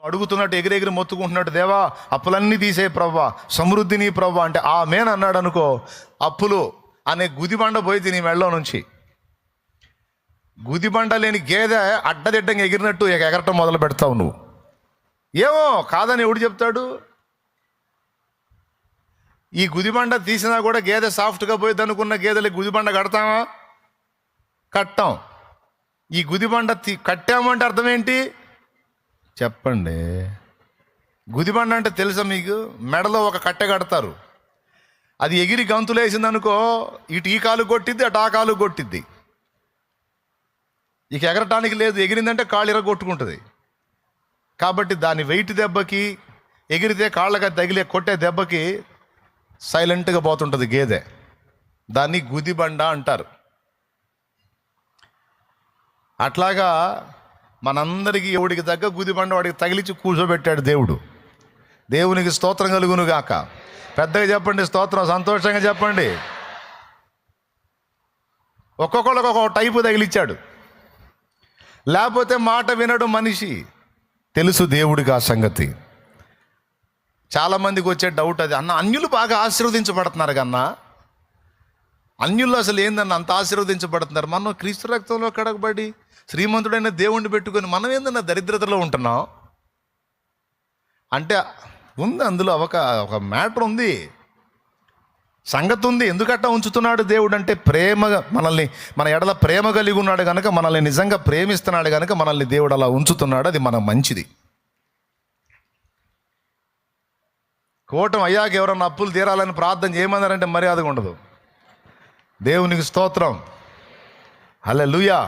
అడుగుతున్నట్టు ఎగిరెగిరి మొత్తుకుంటున్నట్టు, దేవా అప్పులన్నీ తీసే ప్రవ్వా, సమృద్ధిని ప్రవ్వా అంటే ఆమేన్ అన్నాడు అనుకో, అప్పులు అనే గుదిబండ పోయి నీ మెళ్ళలో నుంచి. గుదిబండ లేని గేదె అడ్డదిడ్డంగా ఎగిరినట్టు ఎగరటం మొదలు పెడతావు నువ్వు. ఏమో కాదని ఎవడు చెప్తాడు? ఈ గుదిబండ తీసినా కూడా గేదె సాఫ్ట్గా పోయింది అనుకున్న గేదెలకి గుదిబండ కడతామా? కట్టాం. ఈ గుదిబండ కట్టామంటే అర్థం ఏంటి చెప్పండి? గుదిబండ అంటే తెలుసా మీకు? మెడలో ఒక కట్టె కడతారు, అది ఎగిరి గంతులు వేసింది అనుకో, ఇటు ఈ కాలు కొట్టిద్ది, అటు ఆ కాలు కొట్టిద్ది. ఇక ఎగరటానికి లేదు, ఎగిరిందంటే కాళ్ళు ఇరగొట్టుకుంటుంది. కాబట్టి దాని వెయిట్ దెబ్బకి, ఎగిరితే కాళ్ళగా తగిలే కొట్టే దెబ్బకి సైలెంట్గా పోతుంటుంది గేదె. దాన్ని గుదిబండ అంటారు. అట్లాగా మనందరికీ ఎవడికి తగ్గ గుదిబండ వాడికి తగిలించి కూర్చోబెట్టాడు దేవుడు. దేవునికి స్తోత్రం కలుగును గాక. పెద్దగా చెప్పండి స్తోత్రం, సంతోషంగా చెప్పండి. ఒక్కొక్కళ్ళకి ఒక్కొక్క టైపు తగిలిచ్చాడు. లేకపోతే మాట వినడు మనిషి. తెలుసు దేవుడికి ఆ సంగతి. చాలామందికి వచ్చే డౌట్ అది, అన్న అన్యులు బాగా ఆశీర్వదించబడుతున్నారు కన్నా, అన్యుల్లో అసలు ఏందన్న అంత ఆశీర్వదించబడుతున్నారు? మనం క్రీస్తు రక్తంలో కడగబడి శ్రీమంతుడైన దేవుణ్ణి పెట్టుకొని మనం ఏందన్న దరిద్రతలో ఉంటున్నాం అంటే ఉంది. అందులో ఒక మ్యాటర్ ఉంది, సంగతి ఉంది. ఎందుకట్టా ఉంచుతున్నాడు దేవుడు అంటే, ప్రేమగా మనల్ని, మన ఎడల ప్రేమ కలిగి ఉన్నాడు కనుక, మనల్ని నిజంగా ప్రేమిస్తున్నాడు కనుక మనల్ని దేవుడు అలా ఉంచుతున్నాడు. అది మన మంచిది. కోటం అయ్యాక ఎవరన్నా అప్పులు తీరాలని ప్రార్థన చేయమన్నారంటే మర్యాదగా ఉండదు. దేవునికి స్తోత్రం, హల్లెలూయా.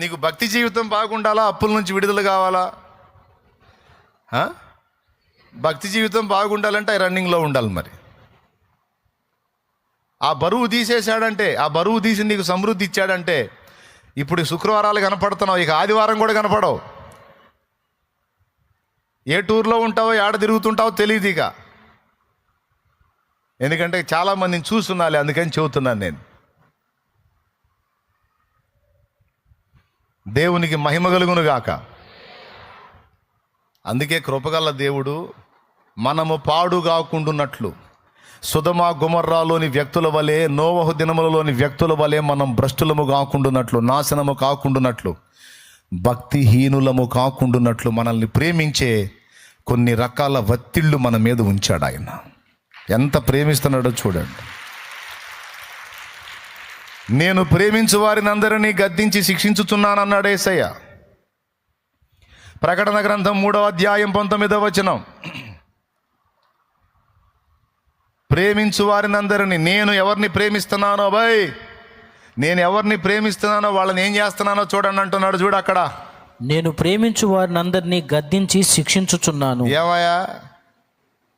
నీకు భక్తి జీవితం బాగుండాలా? అప్పుల నుంచి విడుదల కావాలా? భక్తి జీవితం బాగుండాలంటే రన్నింగ్లో ఉండాలి. మరి ఆ బరువు తీసేశాడంటే, ఆ బరువు తీసి నీకు సమృద్ధి ఇచ్చాడంటే, ఇప్పుడు శుక్రవారాలు కనపడుతున్నావు, ఇక ఆదివారం కూడా కనపడవు. ఏ టూర్లో ఉంటావో, ఏడ తిరుగుతుంటావో తెలియదు ఇక. ఎందుకంటే చాలామందిని చూస్తున్నాలే, అందుకని చెబుతున్నాను నేను. దేవునికి మహిమ కలుగును గాక. అందుకే కృపగల దేవుడు మనము పాడు కాకుండాన్నట్లు, సొదొమ గొమొర్రాలోని వ్యక్తుల వలె, నోవహు దినములలోని వ్యక్తుల వలె మనం భ్రష్టులము కాకుండాన్నట్లు, నాశనము కాకుండాన్నట్లు, భక్తిహీనులము కాకుండాన్నట్లు మనల్ని ప్రేమించే కొన్ని రకాల ఒత్తిళ్ళు మన మీద ఉంచాడు ఆయన. ఎంత ప్రేమిస్తున్నాడో చూడండి. నేను ప్రేమించు వారిని అందరినీ గద్దించి శిక్షించుచున్నానన్నాడు యేసయ్య. ప్రకటన గ్రంథం 3వ అధ్యాయం 19వ వచనం. ప్రేమించు వారిని అందరినీ, నేను ఎవరిని ప్రేమిస్తున్నానో నేను ఎవరిని ప్రేమిస్తున్నానో వాళ్ళని ఏం చేస్తున్నానో చూడండి అంటున్నాడు. చూడు అక్కడ, నేను ప్రేమించు వారిని అందరినీ గద్దించి శిక్షించుచున్నాను. ఏమయ్యా,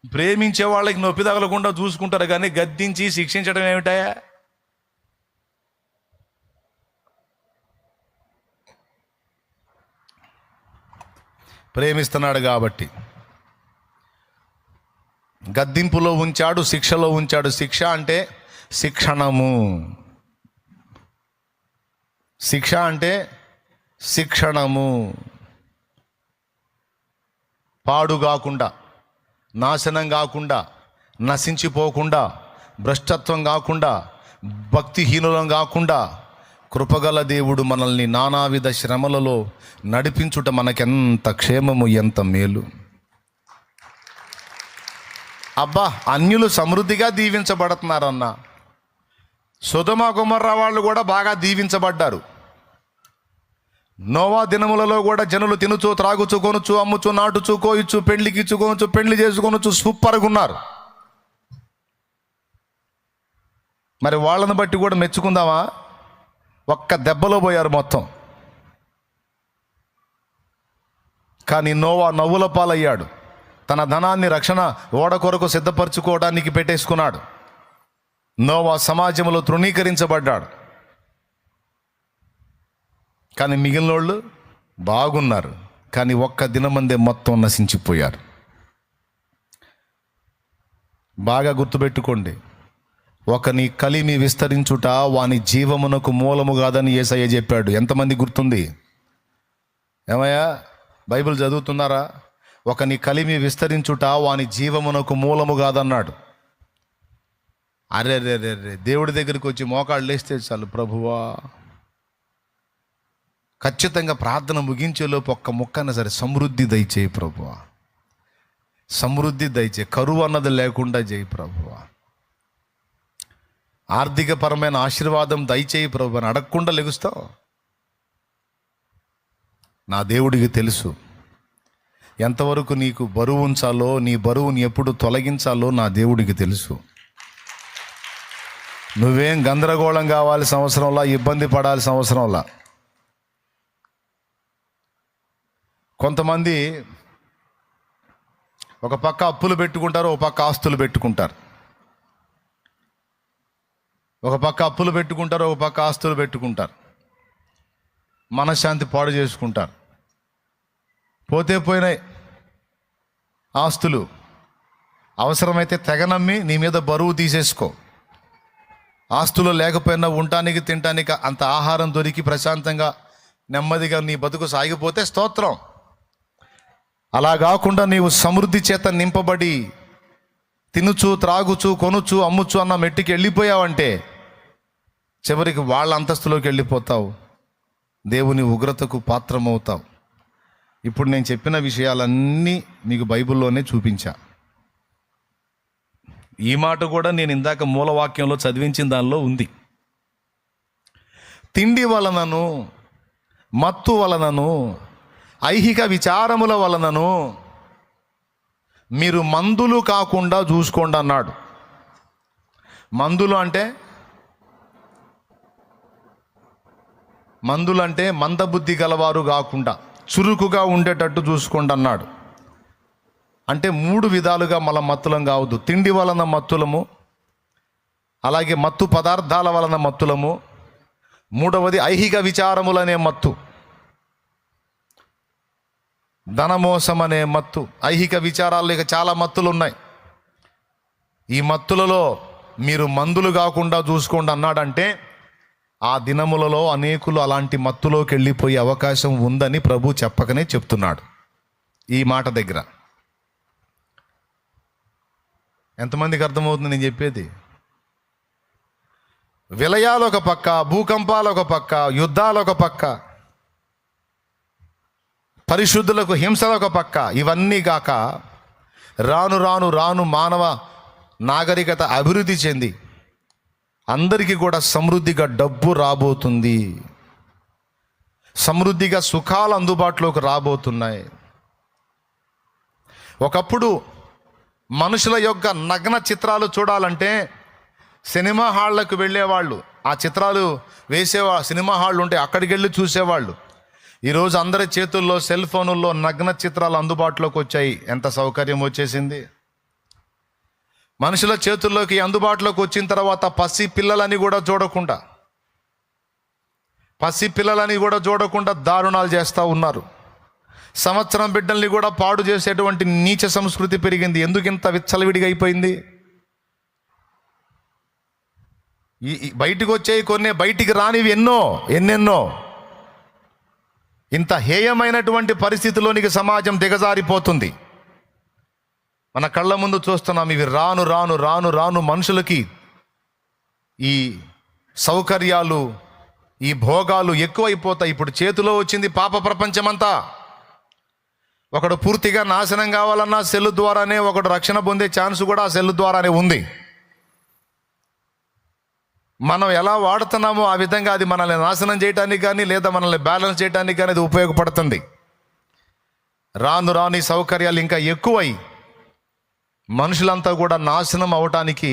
ప్రేమించే వాళ్ళకి నొప్పి తగలకుండా చూసుకుంటారు కానీ గద్దించి శిక్షించడం ఏమిటాయా? ప్రేమిస్తున్నాడు కాబట్టి గద్దింపులో ఉంచాడు, శిక్షలో ఉంచాడు. శిక్ష అంటే శిక్షణము, శిక్ష అంటే శిక్షణము. పాడు కాకుండా, నాశనం కాకుండా, నశించిపోకుండా, భ్రష్టత్వం కాకుండా, భక్తిహీనులం కాకుండా కృపగల దేవుడు మనల్ని నానావిధ శ్రమలలో నడిపించుట మనకెంత క్షేమము, ఎంత మేలు. అబ్బా, అన్యులు సమృద్ధిగా దీవించబడుతున్నారన్న. సొదొమ గొమొర్రా వాళ్ళు కూడా బాగా దీవించబడ్డారు. నోవా దినములలో కూడా జనులు తినుచు, త్రాగుచు, కొనుచు, అమ్ముచు, నాటుచు, కోయిచు, పెళ్లికి ఇచ్చుకొనుచు, పెళ్లి చేసుకొనుచు సూపర్గా ఉన్నారు. మరి వాళ్ళని బట్టి కూడా మెచ్చుకుందామా? ఒక్క దెబ్బలో పోయారు మొత్తం. కానీ నోవా నవ్వుల పాలయ్యాడు. తన ధనాన్ని రక్షణ ఓడ కొరకు సిద్ధపరచుకోవడానికి పెట్టేసుకున్నాడు. నోవా సమాజంలో తృణీకరించబడ్డాడు. కానీ మిగిలిన వాళ్ళు బాగున్నారు. కానీ ఒక్క దినమందే మొత్తం నశించిపోయారు. బాగా గుర్తుపెట్టుకోండి, ఒకని కలిమి విస్తరించుట వాని జీవమునకు మూలము కాదని యేసయ్య చెప్పాడు. ఎంతమంది గుర్తుంది? ఏమయ్యా, బైబిల్ చదువుతున్నారా? ఒకని కలిమి విస్తరించుట వాని జీవమునకు మూలము కాదన్నాడు. అరే రే రే రే, దేవుడి దగ్గరికి వచ్చి మోకాళ్ళు లేస్తే చాలు, ప్రభువా ఖచ్చితంగా ప్రార్థన ముగించేలోపు ఒక్క ముక్కన సరే సమృద్ధి దయచేయి ప్రభువా, సమృద్ధి దయచేయి, కరువు అన్నది లేకుండా చేయి ప్రభువా, ఆర్థికపరమైన ఆశీర్వాదం దయచేయి ప్రభు అని అడగకుండా లెగుస్తావు. నా దేవుడికి తెలుసు ఎంతవరకు నీకు బరువు ఉంచాలో, నీ బరువుని ఎప్పుడు తొలగించాలో నా దేవుడికి తెలుసు. నువ్వేం గందరగోళం కావాల్సిన అవసరంలా, ఇబ్బంది పడాల్సిన అవసరంలా. కొంతమంది ఒక పక్క అప్పులు పెట్టుకుంటారు, ఒక పక్క ఆస్తులు పెట్టుకుంటారు. ఒక పక్క అప్పులు పెట్టుకుంటారు, ఒక పక్క ఆస్తులు పెట్టుకుంటారు. మనశ్శాంతి పాడు చేసుకుంటారు. పోతే పోయినాయి ఆస్తులు, అవసరమైతే తెగనమ్మి నీ మీద బరువు తీసేసుకో. ఆస్తులు లేకపోయినా ఉండటానికి తినటానికి అంత ఆహారం దొరికి ప్రశాంతంగా నెమ్మదిగా నీ బతుకు సాగిపోతే స్తోత్రం. అలా కాకుండా నీవు సమృద్ధి చేత నింపబడి తినుచు త్రాగుచు కొనుచు అమ్ముచు అన్న మెట్టికి వెళ్ళిపోయావంటే చివరికి వాళ్ళ అంతస్తులోకి వెళ్ళిపోతావు, దేవుని ఉగ్రతకు పాత్రమవుతావు. ఇప్పుడు నేను చెప్పిన విషయాలన్నీ మీకు బైబిల్లోనే చూపించా. ఈ మాట కూడా నేను ఇందాక మూలవాక్యంలో చదివించిన దానిలో ఉంది. తిండి వలనను, మత్తు వలనను, ఐహిక విచారముల వలనను మీరు మందులు కాకుండా చూసుకోండి అన్నాడు. మందులు అంటే మందబుద్ధి గలవారు కాకుండా చురుకుగా ఉండేటట్టు చూసుకోండి అన్నాడు. అంటే 3 విధాలుగా మన మత్తులం కావద్దు. తిండి వలన మత్తులము, అలాగే మత్తు పదార్థాల వలన మత్తులము, 3వది ఐహిక విచారములనే మత్తు, ధనమోసం అనే మత్తు. ఐహిక విచారాలు ఇక చాలా మత్తులు ఉన్నాయి. ఈ మత్తులలో మీరు మందులు కాకుండా చూసుకోండి అన్నాడంటే ఆ దినములలో అనేకులు అలాంటి మత్తులోకి వెళ్ళిపోయే అవకాశం ఉందని ప్రభు చెప్పకనే చెప్తున్నాడు. ఈ మాట దగ్గర ఎంతమందికి అర్థమవుతుంది నేను చెప్పేది? విలయాలు ఒక పక్క, భూకంపాలు ఒక పక్క, యుద్ధాలు ఒక పక్క, పరిశుద్ధులకు హింసలు ఒక పక్క, ఇవన్నీ కాక రాను రాను రాను మానవ నాగరికత అభివృద్ధి చెంది అందరికీ కూడా సమృద్ధిగా డబ్బు రాబోతుంది, సమృద్ధిగా సుఖాలు అందుబాటులోకి రాబోతున్నాయి. ఒకప్పుడు మనుషుల యొక్క నగ్న చిత్రాలు చూడాలంటే సినిమా హాళ్లకు వెళ్ళేవాళ్ళు, ఆ చిత్రాలు సినిమా హాళ్ళు ఉంటే అక్కడికి వెళ్ళి చూసేవాళ్ళు. ఈరోజు అందరి చేతుల్లో సెల్ ఫోనుల్లో నగ్న చిత్రాలు అందుబాటులోకి వచ్చాయి. ఎంత సౌకర్యం వచ్చేసింది! మనుషుల చేతుల్లోకి అందుబాటులోకి వచ్చిన తర్వాత పసి పిల్లలని కూడా చూడకుండా దారుణాలు చేస్తూ ఉన్నారు. సంవత్సరం బిడ్డల్ని కూడా పాడు చేసేటువంటి నీచ సంస్కృతి పెరిగింది. ఎందుకు ఇంత విచ్చలవిడిగా అయిపోయింది? బయటికి వచ్చేవి కొన్ని, బయటికి రానివి ఎన్నెన్నో. ఇంత హేయమైనటువంటి పరిస్థితిలోనికి సమాజం దిగజారిపోతుంది. మన కళ్ళ ముందు చూస్తున్నాం. ఇవి రాను రాను రాను రాను మనుషులకి ఈ సౌకర్యాలు, ఈ భోగాలు ఎక్కువైపోతాయి. ఇప్పుడు చేతిలో వచ్చింది పాప ప్రపంచమంతా. ఒకడు పూర్తిగా నాశనం కావాలన్నా సెల్ ద్వారానే, ఒకడు రక్షణ పొందే ఛాన్స్ కూడా ఆ సెల్ ద్వారానే ఉంది. మనం ఎలా వాడుతున్నామో ఆ విధంగా అది మనల్ని నాశనం చేయడానికి కానీ లేదా మనల్ని బ్యాలెన్స్ చేయడానికి కానీ అది ఉపయోగపడుతుంది. రాను రాని సౌకర్యాలు ఇంకా ఎక్కువై మనుషులంతా కూడా నాశనం అవటానికి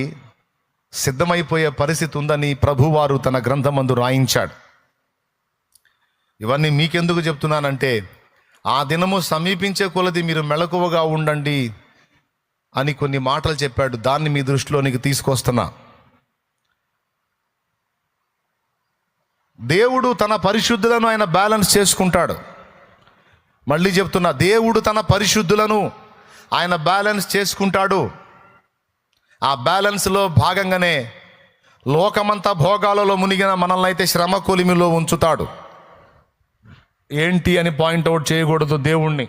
సిద్ధమైపోయే పరిస్థితి ఉందని ప్రభువారు తన గ్రంథమందు రాయించాడు. ఇవన్నీ మీకెందుకు చెప్తున్నానంటే ఆ దినము సమీపించే కొలది మీరు మెలకువగా ఉండండి అని కొన్ని మాటలు చెప్పాడు. దాన్ని మీ దృష్టిలోనికి తీసుకొస్తున్నా. దేవుడు తన పరిశుద్ధులను ఆయన బ్యాలెన్స్ చేసుకుంటాడు. మళ్ళీ చెప్తున్నా, దేవుడు తన పరిశుద్ధులను ఆయన బ్యాలెన్స్ చేసుకుంటాడు. ఆ బ్యాలెన్స్లో భాగంగానే లోకమంతా భోగాలలో మునిగిన మనల్ని అయితే శ్రమ కొలిమిలో ఉంచుతాడు. ఏంటి అని పాయింట్అవుట్ చేయకూడదు దేవుణ్ణి.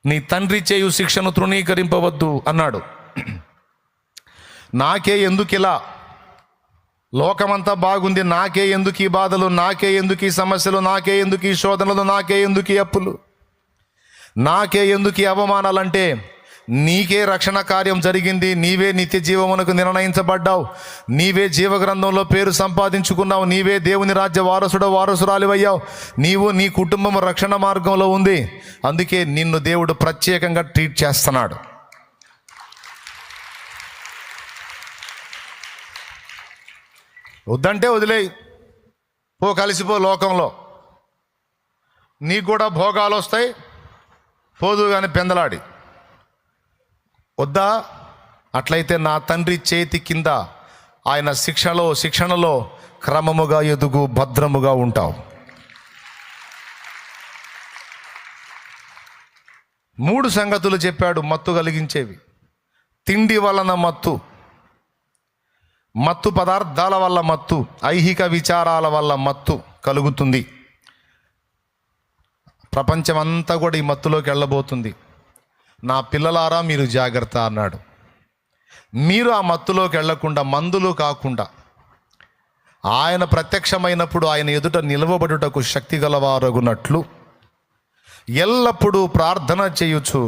నీ తండ్రి చేయు శిక్షను తృణీకరింపవద్దు అన్నాడు. నాకే ఎందుకు ఇలా, లోకమంతా బాగుంది, నాకే ఎందుకు ఈ బాధలు, నాకే ఎందుకు ఈ సమస్యలు, నాకే ఎందుకు ఈ శోధనలు, నాకే ఎందుకు ఈ అప్పులు, నాకే ఎందుకు ఈ అవమానాలంటే నీకే రక్షణ కార్యం జరిగింది. నీవే నిత్య జీవమునకు నిర్ణయించబడ్డావు. నీవే జీవగ్రంథంలో పేరు సంపాదించుకున్నావు. నీవే దేవుని రాజ్య వారసురాలివయ్యావు. నీవు నీ కుటుంబం రక్షణ మార్గంలో ఉంది. అందుకే నిన్ను దేవుడు ప్రత్యేకంగా ట్రీట్ చేస్తున్నాడు. వద్దంటే వదిలేయి, పో, కలిసిపో లోకంలో. నీకు కూడా భోగాలు వస్తాయి, పోదు కానీ పెందలాడి. వద్దా? అట్లయితే నా తండ్రి చేతి కింద ఆయన శిక్షణలో క్రమముగా ఎదుగు, భద్రముగా ఉంటావు. 3 సంగతులు చెప్పాడు మత్తు కలిగించేవి. తిండి వలన మత్తు, మత్తు పదార్థాల వల్ల మత్తు, ఐహిక విచారాల వల్ల మత్తు కలుగుతుంది. ప్రపంచమంతా కూడా ఈ మత్తులోకి వెళ్ళబోతుంది. నా పిల్లలారా మీరు జాగ్రత్త అన్నాడు. మీరు ఆ మత్తులోకి వెళ్లకుండా, మందులు కాకుండా ఆయన ప్రత్యక్షమైనప్పుడు ఆయన ఎదుట నిలవబడుటకు శక్తి గలవారగునట్లు ఎల్లప్పుడూ ప్రార్థన చేయుచు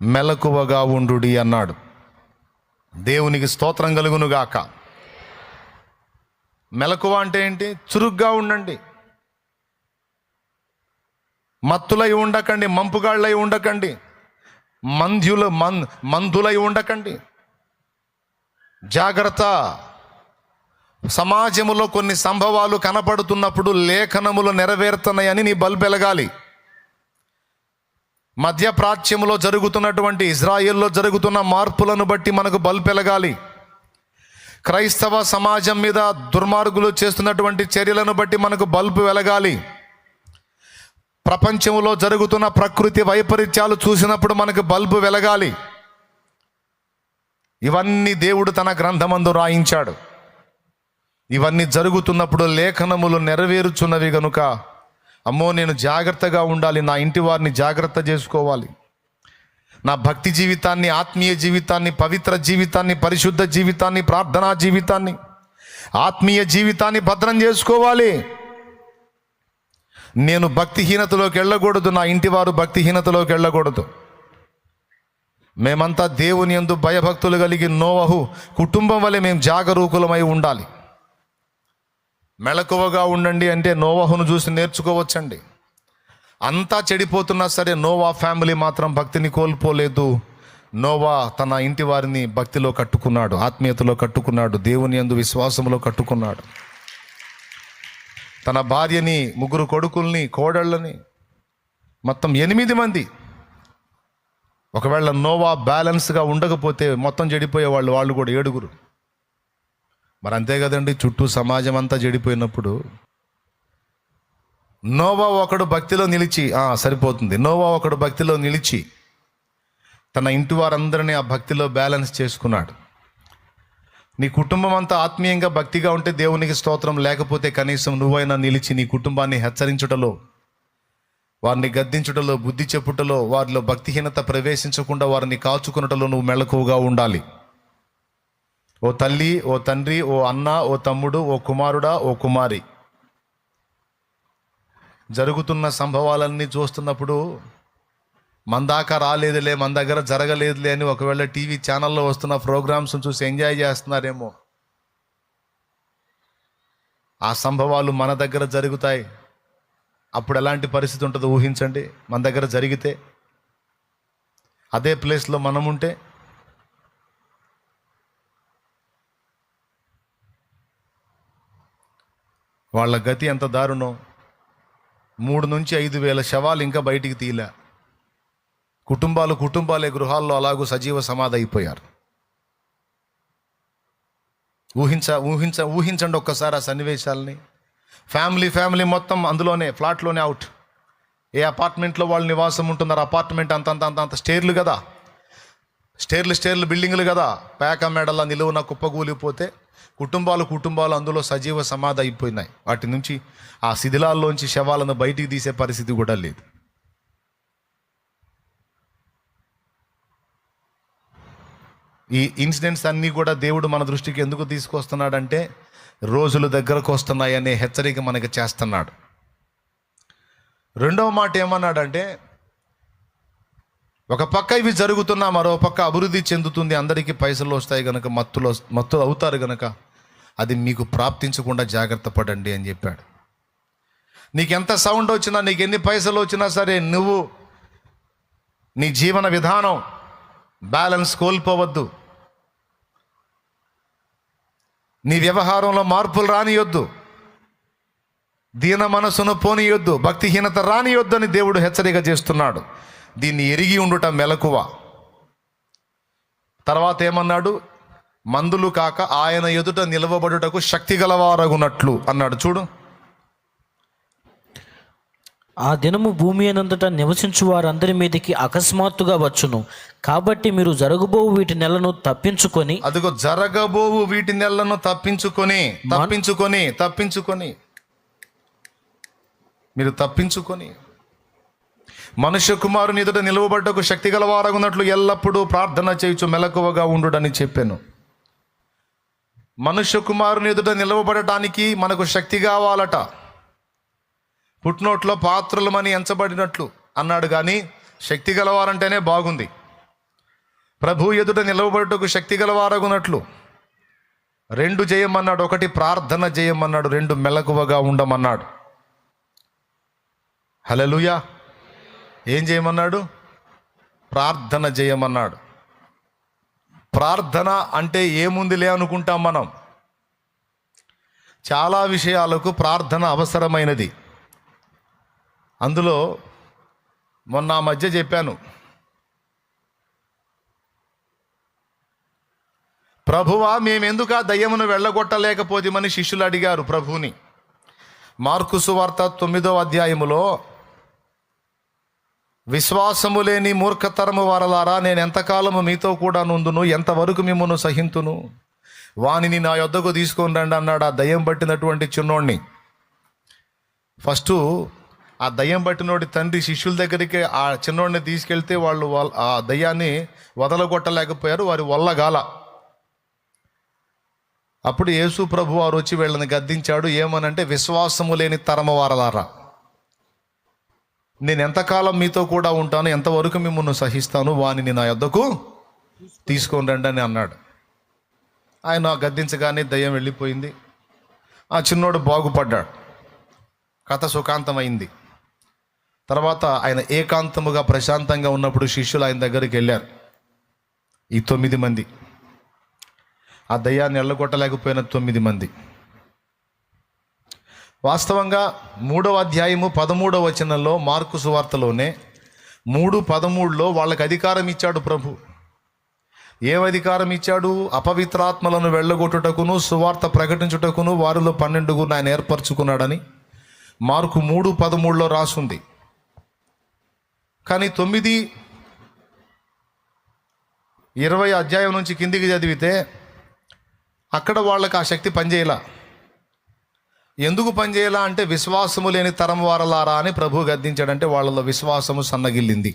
మెలకువగా ఉండుడి అన్నాడు. దేవునికి స్తోత్రం కలుగునుగాక. మెలకువ అంటే ఏంటి? చురుగ్గా ఉండండి, మత్తులై ఉండకండి, మంపుగాళ్ళై ఉండకండి, మందులై ఉండకండి. జాగ్రత్త. సమాజములో కొన్ని సంభవాలు కనపడుతున్నప్పుడు లేఖనములు నెరవేరుతున్నాయని నీ బల్బు వెలగాలి. మధ్యప్రాచ్యములో జరుగుతున్నటువంటి, ఇజ్రాయెల్లో జరుగుతున్న మార్పులను బట్టి మనకు బల్బు వెలగాలి. క్రైస్తవ సమాజం మీద దుర్మార్గులు చేస్తున్నటువంటి చర్యలను బట్టి మనకు బల్బు వెలగాలి. ప్రపంచంలో జరుగుతున్న ప్రకృతి వైపరీత్యాలు చూసినప్పుడు మనకు బల్బు వెలగాలి. ఇవన్నీ దేవుడు తన గ్రంథమందు రాయించాడు. ఇవన్నీ జరుగుతున్నప్పుడు లేఖనములు నెరవేరుచున్నవి గనుక అమ్మో నేను జాగ్రత్తగా ఉండాలి, నా ఇంటి వారిని జాగ్రత్త చేసుకోవాలి, నా భక్తి జీవితాన్ని, ఆత్మీయ జీవితాన్ని, పవిత్ర జీవితాన్ని, పరిశుద్ధ జీవితాన్ని, ప్రార్థనా జీవితాన్ని, ఆత్మీయ జీవితాన్ని భద్రం చేసుకోవాలి. నేను భక్తిహీనతలోకి వెళ్ళకూడదు, నా ఇంటి వారు భక్తిహీనతలోకి వెళ్ళకూడదు. మేమంతా దేవుని యందు భయభక్తులు కలిగి నోవహు కుటుంబం వలె మేము జాగరూకులమై ఉండాలి. మెలకువగా ఉండండి అంటే నోవహును చూసి నేర్చుకోవచ్చండి. అంతా చెడిపోతున్నా సరే నోవా ఫ్యామిలీ మాత్రం భక్తిని కోల్పోలేదు. నోవా తన ఇంటి వారిని భక్తిలో కట్టుకున్నాడు, ఆత్మీయతలో కట్టుకున్నాడు, దేవుని యందు విశ్వాసంలో కట్టుకున్నాడు. తన భార్యని, 3 కొడుకుల్ని, కోడళ్ళని, మొత్తం 8 మంది. ఒకవేళ నోవా బ్యాలెన్స్గా ఉండకపోతే మొత్తం చెడిపోయేవాళ్ళు, వాళ్ళు కూడా 7. మరి అంతే కదండి, చుట్టూ సమాజం అంతా చెడిపోయినప్పుడు నోవా ఒకడు భక్తిలో నిలిచి సరిపోతుంది. నోవా ఒకడు భక్తిలో నిలిచి తన ఇంటి వారందరినీ ఆ భక్తిలో బ్యాలెన్స్ చేసుకున్నాడు. నీ కుటుంబం అంతా ఆత్మీయంగా భక్తిగా ఉంటే దేవునికి స్తోత్రం. లేకపోతే కనీసం నువ్వైనా నిలిచి నీ కుటుంబాన్ని హెచ్చరించుటలో, వారిని గద్దించుటలో, బుద్ధి చెప్పుటలో, వారిలో భక్తిహీనత ప్రవేశించకుండా వారిని కాచుకున్నటలో నువ్వు మెలకువగా ఉండాలి. ఓ తల్లి, ఓ తండ్రి, ఓ అన్న, ఓ తమ్ముడు, ఓ కుమారుడా, ఓ కుమారి, జరుగుతున్న సంభవాలన్నీ చూస్తున్నప్పుడు మన దాకా రాలేదులే, మన దగ్గర జరగలేదులే అని ఒకవేళ టీవీ ఛానల్లో వస్తున్న ప్రోగ్రామ్స్ చూసి ఎంజాయ్ చేస్తున్నారేమో. ఆ సంభవాలు మన దగ్గర జరుగుతాయి. అప్పుడు ఎలాంటి పరిస్థితి ఉంటుందో ఊహించండి. మన దగ్గర జరిగితే, అదే ప్లేస్లో మనం ఉంటే వాళ్ళ గతి ఎంత దారుణం. 3 నుంచి 5 వేల శవాలు ఇంకా బయటికి తీయలే. కుటుంబాలే గృహాల్లో అలాగూ సజీవ సమాధి అయిపోయారు. ఊహించండి ఒక్కసారి ఆ సన్నివేశాలని. ఫ్యామిలీ మొత్తం అందులోనే, ఫ్లాట్లోనే అవుట్. ఏ అపార్ట్మెంట్లో వాళ్ళు నివాసం ఉంటున్నారు. అపార్ట్మెంట్ అంత స్టేర్లు కదా, స్టేర్లు బిల్డింగ్లు కదా, పేక మెడల నిలువున కుప్పకూలిపోతే కుటుంబాలు అందులో సజీవ సమాధి అయిపోయినాయి. వాటి నుంచి ఆ శిథిలాల్లోంచి శవాలను బయటికి తీసే పరిస్థితి కూడా లేదు. ఈ ఇన్సిడెంట్స్ అన్నీ కూడా దేవుడు మన దృష్టికి ఎందుకు తీసుకొస్తున్నాడంటే రోజులు దగ్గరకు వస్తున్నాయనే హెచ్చరిక మనకి చేస్తున్నాడు. రెండవ మాట ఏమన్నాడంటే, ఒక పక్క ఇవి జరుగుతున్నా మరో పక్క అభివృద్ధి చెందుతుంది, అందరికీ పైసలు వస్తాయి కనుక మత్తులు అవుతారు కనుక అది మీకు ప్రాప్తించకుండా జాగ్రత్త పడండి అని చెప్పాడు. నీకెంత సౌండ్ వచ్చినా, నీకు ఎన్ని పైసలు వచ్చినా సరే, నువ్వు నీ జీవన విధానం బ్యాలెన్స్ కోల్పోవద్దు. నీ వ్యవహారంలో మార్పులు రానియొద్దు, దీన మనసును పోనీయొద్దు, భక్తిహీనత రానియొద్దు అని దేవుడు హెచ్చరిక చేస్తున్నాడు. దీన్ని ఎరిగి ఉండుట మెలకువ. తర్వాత ఏమన్నాడు? మందులు కాక ఆయన ఎదుట నిలవబడుటకు శక్తి గలవారగునట్లు అన్నాడు. చూడు, ఆ దినము భూమి అనంతటా నివసించు వారందరి మీదకి అకస్మాత్తుగా వచ్చును. కాబట్టి మీరు జరగబోవు వీటి నెలను తప్పించుకొని, అదిగో జరగబోవు వీటి నెలను తప్పించుకొని మీరు తప్పించుకొని మనుష్య కుమారుని ఎదుట నిలవబడ్డకు శక్తి గలవారగునట్లు ఎల్లప్పుడూ ప్రార్థన చేయుచు మెలకువగా ఉండుడని చెప్పాను. మనుష్య కుమారుని ఎదుట నిలవబడటానికి మనకు శక్తి కావాలట. పుట్నోట్లో పాత్రలమని ఎంచబడినట్లు అన్నాడు, కానీ శక్తి గలవారంటేనే బాగుంది. ప్రభు ఎదుట నిలవబడుటకు శక్తి గలవారగునట్లు 2 చేయమన్నాడు. 1 ప్రార్థన చేయమన్నాడు, 2 మెలకువగా ఉండమన్నాడు. హల్లెలూయా. ఏం చేయమన్నాడు? ప్రార్థన చేయమన్నాడు. ప్రార్థన అంటే ఏముందిలే అనుకుంటాం మనం. చాలా విషయాలకు ప్రార్థన అవసరమైనది. అందులో మొన్న ఆ మధ్య చెప్పాను, ప్రభువా మేమెందుకు ఆ దయ్యమును వెళ్ళగొట్టలేకపోతేమని శిష్యులు అడిగారు ప్రభువుని. మార్కు సువార్త 9వ అధ్యాయములో, విశ్వాసము లేని మూర్ఖతరము వారలారా, నేను ఎంతకాలము మీతో కూడా నుందును, ఎంతవరకు మిమ్మును సహింతును, వానిని నా యొద్దకు తీసుకొని రండి అన్నాడు ఆ దయ్యం పట్టినటువంటి చిన్నోడిని. ఫస్ట్ ఆ దయ్యం పట్టినోడి తండ్రి శిష్యుల దగ్గరికి ఆ చిన్నోడిని తీసుకెళ్తే వాళ్ళు ఆ దయ్యాన్ని వదలగొట్టలేకపోయారు, వారి వల్లగాల. అప్పుడు యేసు ప్రభు వారు వచ్చి వీళ్ళని గద్దించాడు. ఏమనంటే, విశ్వాసము లేని తరము వారలారా, నేను ఎంతకాలం మీతో కూడా ఉంటాను, ఎంతవరకు మిమ్మల్ని సహిస్తాను, వానిని నా యొద్దకు తీసుకొని రండి అని అన్నాడు. ఆయన గద్దించగానే దయ్యం వెళ్ళిపోయింది. ఆ చిన్నోడు బాగుపడ్డాడు, కథ సుఖాంతమైంది. తర్వాత ఆయన ఏకాంతముగా ప్రశాంతంగా ఉన్నప్పుడు శిష్యులు ఆయన దగ్గరికి వెళ్ళారు. ఈ 9 మంది, ఆ దయ్యాన్ని ఎల్లగొట్టలేకపోయిన 9 మంది. వాస్తవంగా 3వ అధ్యాయము 13వ వచనంలో, మార్కు సువార్తలోనే 3:13లో వాళ్ళకి అధికారం ఇచ్చాడు ప్రభు. ఏం అధికారం ఇచ్చాడు? అపవిత్రాత్మలను వెళ్ళగొట్టుటకును సువార్త ప్రకటించుటకును వారిలో 12 ఆయన ఏర్పరచుకున్నాడని మార్కు 3:13లో రాసుంది. కానీ 9:20 అధ్యాయం నుంచి కిందికి చదివితే అక్కడ వాళ్ళకి ఆ శక్తి పనిచేయాల. ఎందుకు పనిచేయాలా అంటే, విశ్వాసము లేని తరం వారలారా అని ప్రభు గద్దించాడంటే వాళ్ళలో విశ్వాసము సన్నగిల్లింది.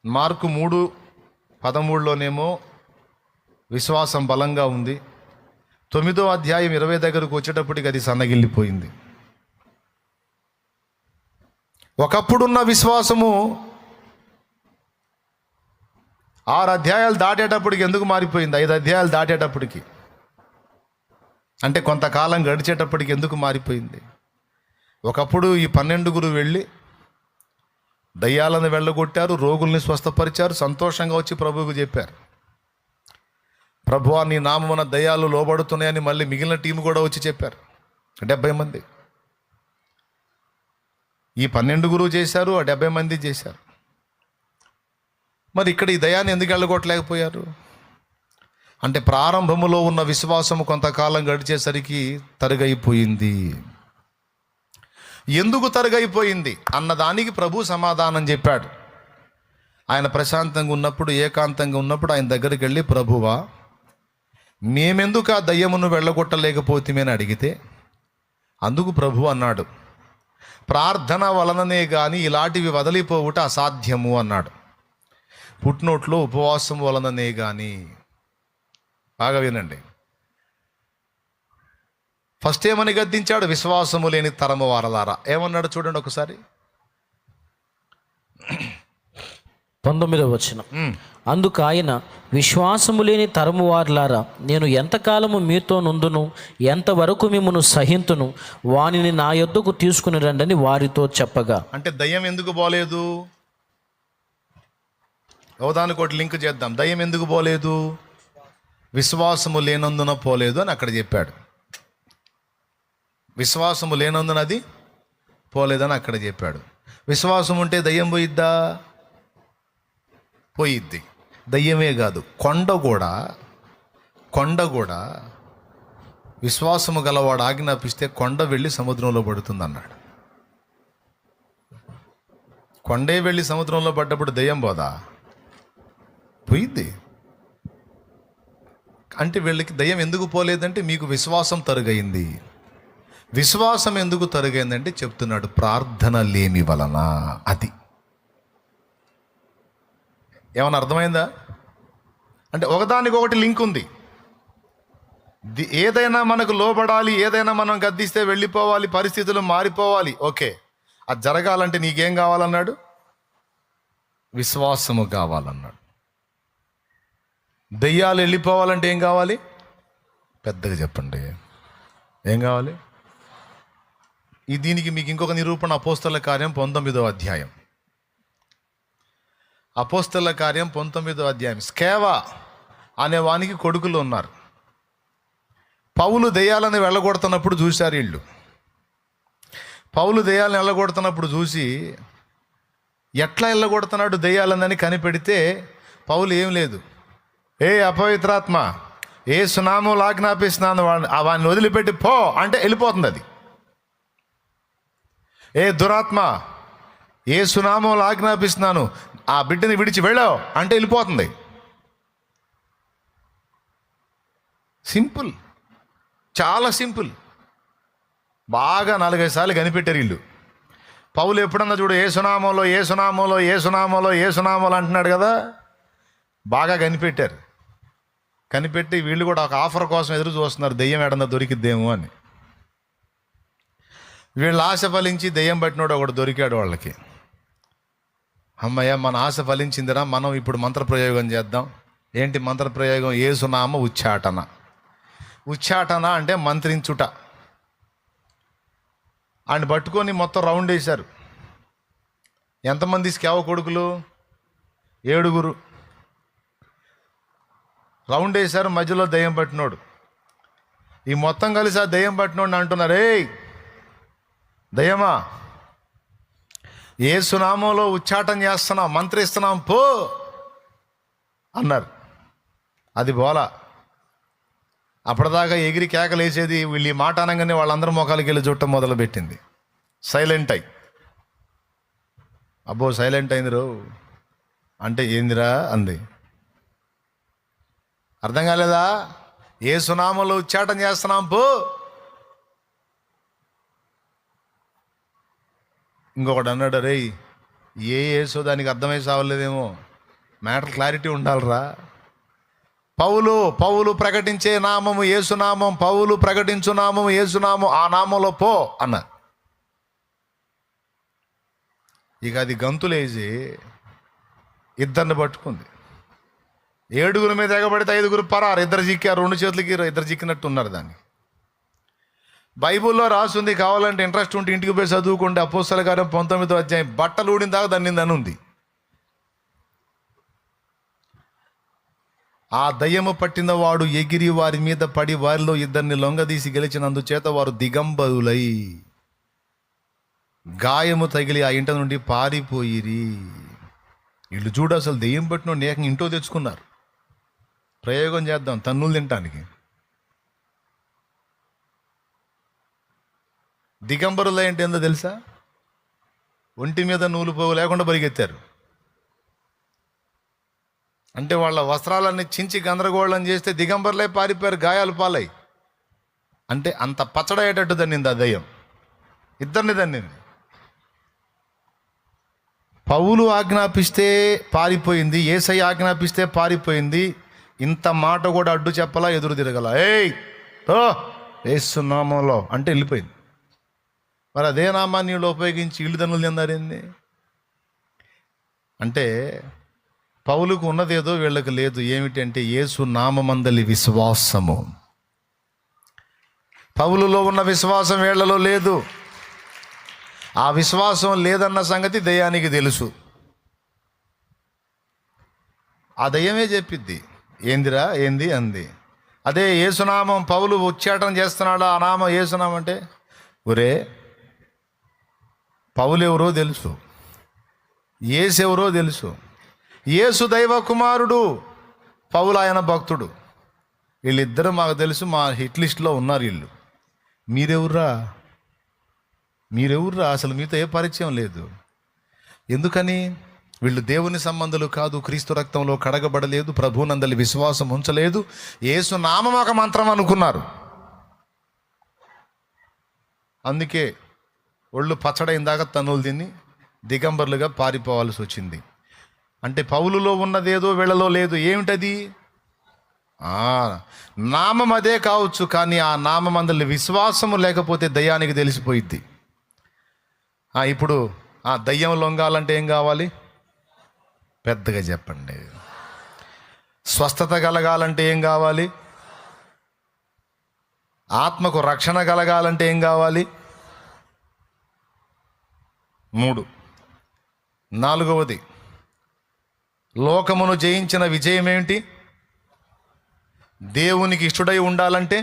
మార్కు 3:13లోనేమో విశ్వాసం బలంగా ఉంది. 9వ అధ్యాయం 20 దగ్గరకు వచ్చేటప్పటికి అది సన్నగిల్లిపోయింది. ఒకప్పుడున్న విశ్వాసము 6 అధ్యాయాలు దాటేటప్పటికి ఎందుకు మారిపోయింది? 5 అధ్యాయాలు దాటేటప్పటికి, అంటే కొంతకాలం గడిచేటప్పటికి ఎందుకు మారిపోయింది? ఒకప్పుడు ఈ 12 వెళ్ళి దయ్యాలను వెళ్ళగొట్టారు, రోగుల్ని స్వస్థపరిచారు, సంతోషంగా వచ్చి ప్రభువుకు చెప్పారు, ప్రభువా నీ నామమున దయ్యాలు లోబడుతున్నాయని. మళ్ళీ మిగిలిన టీం కూడా వచ్చి చెప్పారు. 70 మంది. ఈ 12 చేశారు, ఆ 70 మంది చేశారు. మరి ఇక్కడ ఈ దయాన్ని ఎందుకు వెళ్ళగొట్టలేకపోయారు అంటే, ప్రారంభములో ఉన్న విశ్వాసము కొంతకాలం గడిచేసరికి తరుగైపోయింది. ఎందుకు తరుగైపోయింది అన్నదానికి ప్రభు సమాధానం చెప్పాడు. ఆయన ప్రశాంతంగా ఉన్నప్పుడు, ఏకాంతంగా ఉన్నప్పుడు ఆయన దగ్గరికి వెళ్ళి, ప్రభువా మేమెందుకు ఆ దయ్యమును వెళ్ళగొట్టలేకపోతేమని అడిగితే అందుకు ప్రభు అన్నాడు, ప్రార్థన వలననే కానీ ఇలాంటివి వదిలిపోవుట అసాధ్యము అన్నాడు. పుట్టినోట్లో ఉపవాసం వలననే కానీ. బాగా వినండి. ఫస్ట్ ఏమని గద్దించాడు? విశ్వాసము లేని తరము వారలారా. ఏమన్నాడు చూడండి ఒకసారి. 19వ వచనం. అందుకు ఆయన, విశ్వాసము లేని తరము వారులారా, నేను ఎంతకాలము మీతో నుందును, ఎంతవరకు మిమ్మను సహింతును, వానిని నా యొద్దకు తీసుకుని రండని వారితో చెప్పగా. అంటే దయ్యం ఎందుకు పోలేదు? ఒకదానికోటి లింక్ చేద్దాం. దయ్యం ఎందుకు పోలేదు? విశ్వాసము లేనందున పోలేదు అని అక్కడ చెప్పాడు. విశ్వాసము లేనందున అది పోలేదని అక్కడ చెప్పాడు. విశ్వాసం ఉంటే దయ్యం పోయిద్దా? పోయిద్ది. దయ్యమే కాదు, కొండ కూడా విశ్వాసము గలవాడు ఆజ్ఞాపిస్తే కొండ వెళ్ళి సముద్రంలో పడుతుంది అన్నాడు. కొండే వెళ్ళి సముద్రంలో పడ్డప్పుడు దయ్యం పోదా? పోయిద్ది. అంటే వీళ్ళకి దయ్యం ఎందుకు పోలేదంటే మీకు విశ్వాసం తరుగైంది. విశ్వాసం ఎందుకు తరుగైందంటే చెప్తున్నాడు, ప్రార్థన లేమి వలన. అది ఏమన్నా అర్థమైందా? అంటే ఒకదానికొకటి లింక్ ఉంది. ఏదైనా మనకు లోబడాలి, ఏదైనా మనం గద్దిస్తే వెళ్ళిపోవాలి, పరిస్థితులు మారిపోవాలి. ఓకే, అది జరగాలంటే నీకేం కావాలన్నాడు? విశ్వాసము కావాలన్నాడు. దెయ్యాలు వెళ్ళిపోవాలంటే ఏం కావాలి? పెద్దగా చెప్పండి, ఏం కావాలి? దీనికి మీకు ఇంకొక నిరూపణ అపోస్తల కార్యం 19వ అధ్యాయం. అపోస్తల కార్యం 19వ అధ్యాయం. స్కేవా అనే వానికి కొడుకులు ఉన్నారు. పౌలు దెయ్యాలను వెళ్ళగొడుతున్నప్పుడు చూశారు వీళ్ళు. పౌలు దెయ్యాలను వెళ్ళగొడుతున్నప్పుడు చూసి ఎట్లా వెళ్ళగొడుతున్నాడు దెయ్యాలనని కనిపెడితే పౌలు ఏం లేదు, ఏ అపవిత్రాత్మ, ఏ సునామం ఆజ్ఞాపిస్తున్నాను వాడిని వదిలిపెట్టి పో అంటే వెళ్ళిపోతుంది అది. ఏ దురాత్మ, ఏ సునామం ఆజ్ఞాపిస్తున్నాను ఆ బిడ్డని విడిచి వెళ్ళావు అంటే వెళ్ళిపోతుంది. సింపుల్, చాలా సింపుల్. బాగా 4-5 సార్లు కనిపెట్టారు వీళ్ళు. పౌలు ఎప్పుడన్నా చూడు, ఏ సునామంలో ఏ సునామంలో ఏ సునామంలో ఏ సునామంలో అంటున్నాడు కదా, బాగా కనిపెట్టారు. కనిపెట్టి వీళ్ళు కూడా ఒక ఆఫర్ కోసం ఎదురు చూస్తున్నారు, దెయ్యం ఏడన్నా దొరికిద్దేమో అని. వీళ్ళ ఆశ ఫలించి దెయ్యం పట్టినోడు ఒకడు దొరికాడు వాళ్ళకి. అమ్మయ్య, మన ఆశ ఫలించిందిరా, మనం ఇప్పుడు మంత్రప్రయోగం చేద్దాం. ఏంటి మంత్రప్రయోగం? యేసునామ ఉచ్చాటన. ఉచ్చాటన అంటే మంత్రించుట. ఆయన పట్టుకొని మొత్తం రౌండ్ వేశారు. ఎంతమంది స్కేవ కొడుకులు? 7 రౌండ్ వేశారు. మధ్యలో దెయ్యం పట్టినోడు. ఈ మొత్తం కలిసి ఆ దెయ్యం పట్టినోడిని అంటున్నారు, ఏయ్ దయ్యమా, ఏ సునామంలో ఉచ్చాటం చేస్తున్నాం, మంత్రిస్తున్నాం, పో అన్నారు. అది బోలా. అప్పటిదాకా ఎగిరి కేకలేసేది, వీళ్ళు ఈ మాట అనగానే వాళ్ళందరూ మొఖాలకి వెళ్ళి చుట్టం మొదలుపెట్టింది. సైలెంట్ అయి, అబ్బో సైలెంట్ అయింది రో అంటే ఏందిరా అంది. అర్థం కాలేదా? ఏ సునామంలో ఉచ్చాటం చేస్తున్నాం, పో. ఇంకొకటి అన్నాడు, రే ఏసో దానికి అర్థమై సావలేదేమో, మ్యాటర్ క్లారిటీ ఉండాలిరా. పౌలు ప్రకటించే నామము యేసునామం, పౌలు ప్రకటించు నామము యేసునామం, ఆ నామంలో పో అన్న. ఇక అది గంతులేసి 2 పట్టుకుంది. 7 మీద ఎగబడితే 5 పరారు. 2 చిక్కారు, 2 చేతులకి 2 చిక్కినట్టు ఉన్నారు. దాన్ని బైబుల్లో రాసుంది. కావాలంటే ఇంట్రెస్ట్ ఉంటే ఇంటికి పోయి చదువుకోండి. అపోస్తల కార్యం 19వ అధ్యాయం. బట్టలు ఊడిన దాకా దాన్ని ఉంది. ఆ దయ్యము పట్టిన వాడు ఎగిరి వారి మీద పడి వారిలో 2 లొంగదీసి గెలిచినందుచేత వారు దిగంబరులై గాయము తగిలి ఆ ఇంట నుండి పారిపోయిరి. వీళ్ళు చూడు, అసలు దెయ్యం పట్టిన ఏకంగా ఇంట్లో తెచ్చుకున్నారు. ప్రయోగం చేద్దాం తన్నులు తినటానికి. దిగంబరులు అంటే ఏందో తెలుసా? ఒంటి మీద నూలు పోగు లేకుండా పరిగెత్తారు. అంటే వాళ్ళ వస్త్రాలన్నీ చించి గందరగోళం చేస్తే దిగంబర్లే పారిపోయారు, గాయాలు పాలై. అంటే అంత పచ్చడయ్యేటట్టు దన్నింది ఆ దయ్యం, ఇద్దరిని దన్నింది. పౌలు ఆజ్ఞాపిస్తే పారిపోయింది, యేసయ్య ఆజ్ఞాపిస్తే పారిపోయింది. ఇంత మాట కూడా అడ్డు చెప్పలా, ఎదురు తిరగల. ఏయ్ ఓ యేసు నామంలో అంటే వెళ్ళిపోయింది. మరి అదే నామాన్ని వీళ్ళు ఉపయోగించి ఇల్లు దన్నులు చెందారింది. అంటే పౌలుకు ఉన్నదేదో వీళ్ళకి లేదు. ఏమిటంటే యేసు నామమందలి విశ్వాసము. పౌలులో ఉన్న విశ్వాసం వీళ్ళలో లేదు. ఆ విశ్వాసం లేదన్న సంగతి దయ్యానికి తెలుసు. ఆ దయ్యమే చెప్పిద్ది, ఏందిరా ఏంది అంది. అదే యేసునామం పౌలు ఉచ్చాటన చేస్తున్నాడు, ఆ నామం యేసునామం అంటే ఒరే పౌలు ఎవరో తెలుసు, యేసు ఎవరో తెలుసు. యేసు దైవ కుమారుడు, పౌలు ఆయన భక్తుడు. వీళ్ళిద్దరూ మాకు తెలుసు, మా హిట్ లిస్ట్లో ఉన్నారు వీళ్ళు. మీరెవర్రా అసలు మీతో ఏ పరిచయం లేదు. ఎందుకని? వీళ్ళు దేవుని సంబంధులు కాదు, క్రీస్తు రక్తంలో కడగబడలేదు, ప్రభువునందలి విశ్వాసం ఉంచలేదు, యేసు నామం ఒక మంత్రం అనుకున్నారు. అందుకే ఒళ్ళు పచ్చడైన దాకా తన్నులు తిని దిగంబర్లుగా పారిపోవాల్సి వచ్చింది. అంటే పౌలులో ఉన్నదేదో వీళ్ళలో లేదు. ఏమిటది? నామం అదే కావచ్చు, కానీ ఆ నామమందలి విశ్వాసము లేకపోతే దయ్యానికి తెలిసిపోయిద్ది. ఇప్పుడు ఆ దయ్యం లొంగాలంటే ఏం కావాలి? పెద్దగా చెప్పండి. స్వస్థత కలగాలంటే ఏం కావాలి? ఆత్మకు రక్షణ కలగాలంటే ఏం కావాలి? 3. 4వది, లోకమును జయించిన విజయం ఏమిటి? దేవునికి ఇష్టడై ఉండాలంటే,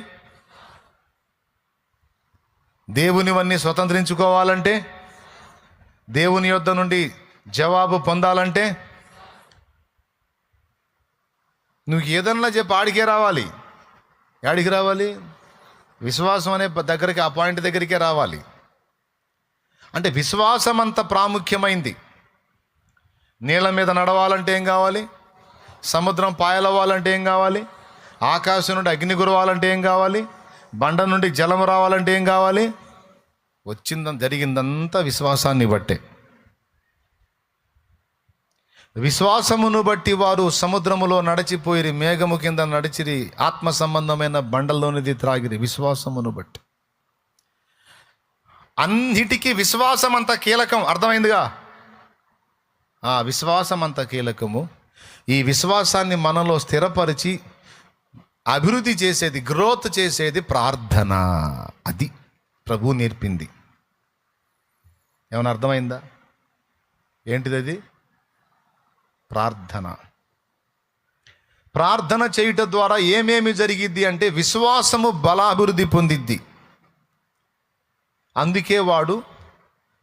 దేవునివన్నీ స్వతంత్రించుకోవాలంటే, దేవుని యొద్ద నుండి జవాబు పొందాలంటే, నువ్వు ఏదన్నా చెప్పి ఆడికే రావాలి. ఆడికి రావాలి? విశ్వాసం అనే దగ్గరికి, ఆ పాయింట్ దగ్గరికే రావాలి. అంటే విశ్వాసం అంత ప్రాముఖ్యమైంది. నీళ్ళ మీద నడవాలంటే ఏం కావాలి? సముద్రం పాయలవ్వాలంటే ఏం కావాలి? ఆకాశం నుండి అగ్ని కురవాలంటే ఏం కావాలి? బండ నుండి జలం రావాలంటే ఏం కావాలి? జరిగిందంతా విశ్వాసాన్ని బట్టే. విశ్వాసమును బట్టి వారు సముద్రములో నడిచిపోయిరి, మేఘము కింద నడిచిరి, ఆత్మ సంబంధమైన బండల్లోనిది త్రాగిరి. విశ్వాసమును బట్టి. అన్నిటికీ విశ్వాసం అంత కీలకం, అర్థమైందిగా? విశ్వాసం అంత కీలకము. ఈ విశ్వాసాన్ని మనలో స్థిరపరిచి అభివృద్ధి చేసేది, గ్రోత్ చేసేది ప్రార్థన. అది ప్రభువు నేర్పింది. ఏమైనా అర్థమైందా? ఏంటిది అది? ప్రార్థన. ప్రార్థన చేయుట ద్వారా ఏమేమి జరిగిద్ది అంటే విశ్వాసము బలాభివృద్ధి పొందిద్ది. అందుకే వాడు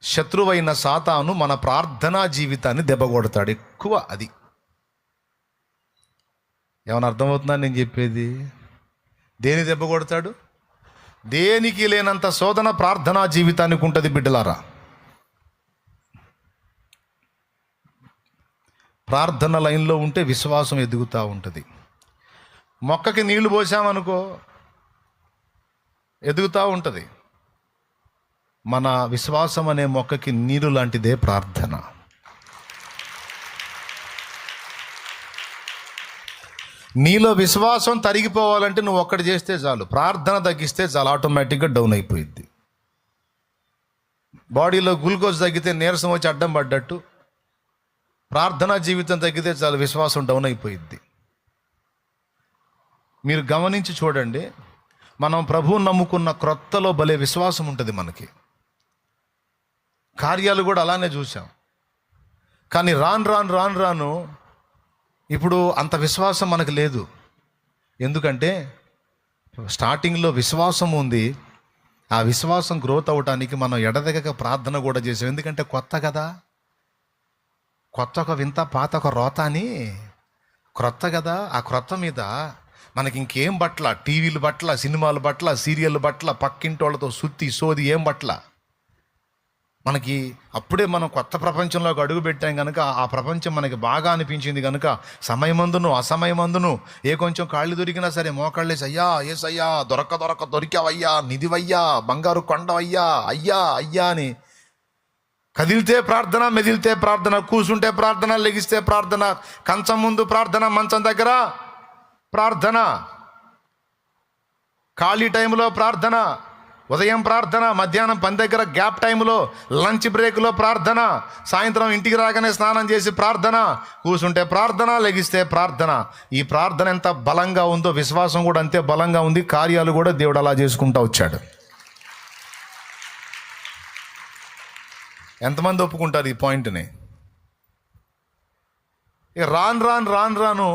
శత్రువైన సాతాను మన ప్రార్థనా జీవితాన్ని దెబ్బకొడతాడు ఎక్కువ. అది ఏమైనా అర్థమవుతుందా నేను చెప్పేది? దేని దెబ్బ కొడతాడు? దేనికి లేనంత శోధన ప్రార్థనా జీవితానికి ఉంటుంది బిడ్డలారా. ప్రార్థన లైన్లో ఉంటే విశ్వాసం ఎదుగుతూ ఉంటుంది. మొక్కకి నీళ్లు పోసామనుకో ఎదుగుతూ ఉంటుంది. మన విశ్వాసం అనే మొక్కకి నీరు లాంటిదే ప్రార్థన. నీలో విశ్వాసం తరిగిపోవాలంటే నువ్వు ఒక్కటి చేస్తే చాలు, ప్రార్థన తగ్గిస్తే చాలు, ఆటోమేటిక్గా డౌన్ అయిపోయింది. బాడీలో గ్లూకోజ్ తగ్గితే నీరసం వచ్చి అడ్డం పడ్డట్టు ప్రార్థనా జీవితం తగ్గితే చాలు, విశ్వాసం డౌన్ అయిపోయింది. మీరు గమనించి చూడండి, మనం ప్రభువుని నమ్ముకున్న క్రొత్తలో భలే విశ్వాసం ఉంటుంది మనకి. కార్యాలు కూడా అలానే చూసాం. కానీ రాను ఇప్పుడు అంత విశ్వాసం మనకు లేదు. ఎందుకంటే స్టార్టింగ్లో విశ్వాసం ఉంది. ఆ విశ్వాసం గ్రోత్ అవ్వటానికి మనం ఎడదెగక ప్రార్థన కూడా చేసాం. ఎందుకంటే కొత్త కదా, కొత్త ఒక వింత పాత ఒక రోత అని, క్రొత్త కదా. ఆ క్రొత్త మీద మనకి ఇంకేం బట్ల, టీవీలు బట్ల, సినిమాలు బట్ల, సీరియల్ బట్ల, పక్కింటోళ్ళతో సుత్తి సోది ఏం బట్ల. మనకి అప్పుడే మనం కొత్త ప్రపంచంలోకి అడుగు పెట్టాం కనుక ఆ ప్రపంచం మనకి బాగా అనిపించింది కనుక సమయమందును అసమయమందును ఏ కొంచెం కాళ్ళు దొరికినా సరే మోకాళ్ళేసి అయ్యా ఏసయ్యా దొరికావయ్యా నిధివయ్యా బంగారు కొండవయ్యా అయ్యా అయ్యా అని కదిలితే ప్రార్థన, మెదిలితే ప్రార్థన, కూర్చుంటే ప్రార్థన, లెగిస్తే ప్రార్థన, కంచం ముందు ప్రార్థన, మంచం దగ్గర ప్రార్థన, ఖాళీ టైంలో ప్రార్థన, ఉదయం ప్రార్థన, మధ్యాహ్నం పని దగ్గర గ్యాప్ టైంలో, లంచ్ బ్రేక్లో ప్రార్థన, సాయంత్రం ఇంటికి రాగానే స్నానం చేసి ప్రార్థన, కూర్చుంటే ప్రార్థన, లెగిస్తే ప్రార్థన. ఈ ప్రార్థన ఎంత బలంగా ఉందో విశ్వాసం కూడా అంతే బలంగా ఉంది. కార్యాలు కూడా దేవుడు అలా చేసుకుంటూ వచ్చాడు. ఎంతమంది ఒప్పుకుంటారు ఈ పాయింట్ని? ఇక రాను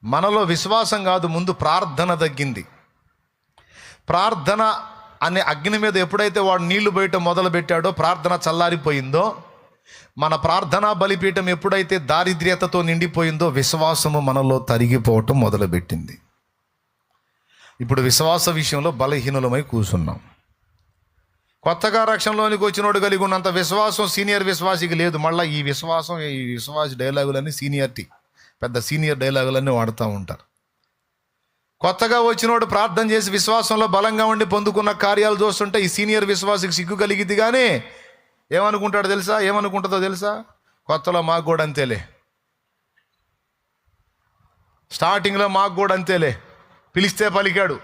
మనలో విశ్వాసం కాదు, ముందు ప్రార్థన తగ్గింది. ప్రార్థన అనే అగ్ని మీద ఎప్పుడైతే వాడు నీళ్లు పోయటం మొదలు పెట్టాడో, ప్రార్థన చల్లారిపోయిందో, మన ప్రార్థనా బలిపీఠం ఎప్పుడైతే దారిద్ర్యతతో నిండిపోయిందో, విశ్వాసము మనలో తరిగిపోవటం మొదలుపెట్టింది. ఇప్పుడు విశ్వాస విషయంలో బలహీనులమై కూర్చున్నాం. కొత్తగా రక్షణలోనికి వచ్చినోడు కలిగి ఉన్నంత విశ్వాసం సీనియర్ విశ్వాసికి లేదు. మళ్ళీ ఈ విశ్వాసి డైలాగులన్నీ సీనియారిటీ, పెద్ద సీనియర్ డైలాగులన్నీ వాడుతూ ఉంటారు. కొత్తగా వచ్చినోడు ప్రార్థన చేసి విశ్వాసంలో బలంగా ఉండి పొందుకున్న కార్యాలు చూస్తుంటే ఈ సీనియర్ విశ్వాసికి సిగ్గు కలిగిద్ది. కానీ ఏమనుకుంటుందో తెలుసా? కొత్తలో మాకు కూడా అంతేలే, స్టార్టింగ్లో మాకు కూడా అంతేలే, పిలిస్తే పలికాడు,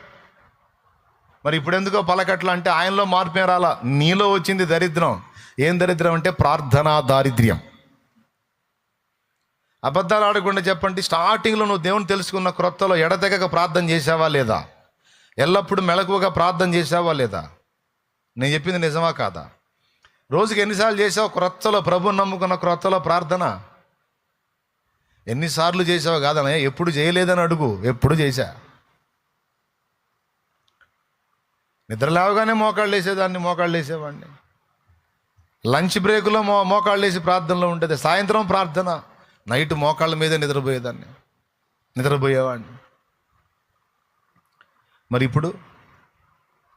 మరి ఇప్పుడు ఎందుకో పలకట్ల అంటే ఆయనలో మార్పే రాలా, నీలో వచ్చింది దరిద్రం. ఏం దరిద్రం అంటే ప్రార్థనా దారిద్ర్యం. అబద్ధాలు ఆడకుండా చెప్పండి, స్టార్టింగ్లో నువ్వు దేవుని తెలుసుకున్న క్రొత్తలో ఎడతెగక ప్రార్థన చేసావా లేదా? ఎల్లప్పుడూ మెలకువగా ప్రార్థన చేసావా లేదా? నేను చెప్పింది నిజమా కాదా? రోజుకి ఎన్నిసార్లు చేసావు క్రొత్తలో, ప్రభుని నమ్ముకున్న క్రొత్తలో ప్రార్థన? ఎన్నిసార్లు చేసావు కాదనే, ఎప్పుడు చేయలేదని అడుగు. ఎప్పుడు చేశా. నిద్ర లేవగానే మోకాళ్ళు వేసేవాడిని. లంచ్ బ్రేకులో మోకాళ్ళు వేసి ప్రార్థనలో ఉంటుంది. సాయంత్రం ప్రార్థన, నైట్ మోకాళ్ళ మీదే నిద్రపోయేవాడిని. మరి ఇప్పుడు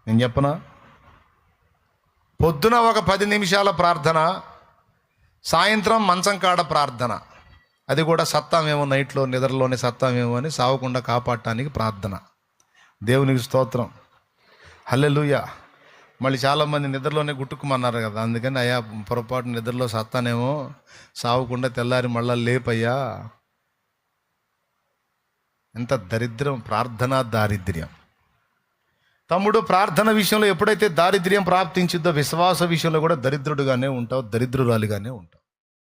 నేను చెప్పనా? పొద్దున ఒక 10 నిమిషాల ప్రార్థన, సాయంత్రం మంచం కాడ ప్రార్థన. అది కూడా సత్తామేమో, నైట్లో నిద్రలోనే సత్తామేమో అని సావకుండా కాపాడటానికి ప్రార్థన. దేవునికి స్తోత్రం, హల్లెలూయా. మళ్ళీ చాలామంది నిద్రలోనే గుట్టుకుమన్నారు కదా, అందుకని అయ్యా పొరపాటు నిద్రలో సత్తానేమో, సావకుండా తెల్లారి మళ్ళా లేపయ్యా. ఎంత దరిద్రం! ప్రార్థనా దారిద్ర్యం. తమ్ముడు, ప్రార్థన విషయంలో ఎప్పుడైతే దారిద్ర్యం ప్రాప్తించిందో, విశ్వాస విషయంలో కూడా దరిద్రుడుగానే ఉంటావు, దరిద్రురాలిగానే ఉంటావు.